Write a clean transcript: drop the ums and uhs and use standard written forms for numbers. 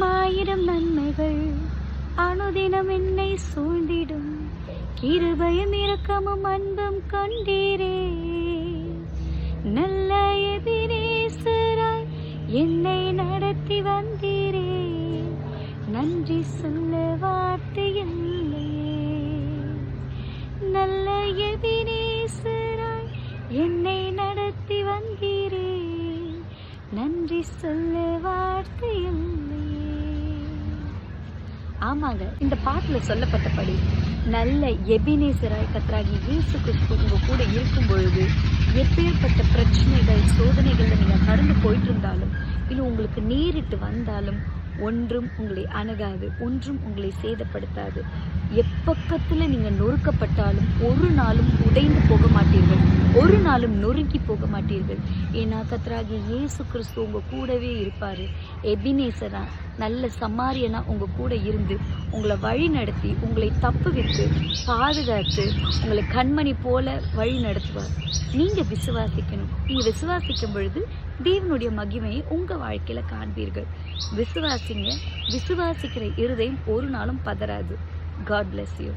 ஆயிரம் நன்மைகள் அனுதினம் என்னை சூழ்ந்திடும். கிருபையும் இரக்கமும் அன்பும் கொண்டீரே. நல்ல எபினேசராய் என்னை நடத்தி வந்தீரே. நன்றி சொல்ல வார்த்தை இல்லையே. நல்ல எபினேசராய் என்னை நடத்தி வந்தீரே. நன்றி சொல்ல வார்த்தை இல்லையே. ஆமாங்க, இந்த பாட்டுல சொல்லப்பட்டபடி நல்ல எபினேசராய் கர்த்தராகிய இயேசு கிறிஸ்து உங்க கூட இருக்கும் பொழுது எப்பேற்பட்ட பிரச்சனைகள் சோதனைகள்ல நீங்க கடந்து போயிட்டு இருந்தாலும் இல்லை உங்களுக்கு நேரிட்டு வந்தாலும் ஒன்றும் உங்களை அணுகாது, ஒன்றும் உங்களை சேதப்படுத்தாது. எப்பக்கத்தில் நீங்கள் நொறுக்கப்பட்டாலும் ஒரு நாளும் உடைந்து போக மாட்டீர்கள், ஒரு நாளும் நொறுங்கி போக மாட்டீர்கள். ஏன்னா கர்த்தராகிய இயேசு கிறிஸ்து உங்கள் கூடவே இருப்பார். எபினேசரா நல்ல சமாரியனா உங்கள் கூட இருந்து உங்களை வழி நடத்தி உங்களை தப்புவித்து பாதுகாத்து உங்களை கண்மணி போல வழி நடத்துவார். நீங்கள் விசுவாசிக்கணும். நீங்கள் விசுவாசிக்கும் பொழுது தேவனுடைய மகிமையை உங்கள் வாழ்க்கையில் காண்பீர்கள். விசுவாசிங்க. விசுவாசிக்கிற இருதயம் ஒரு நாளும் பதறாது. God bless you.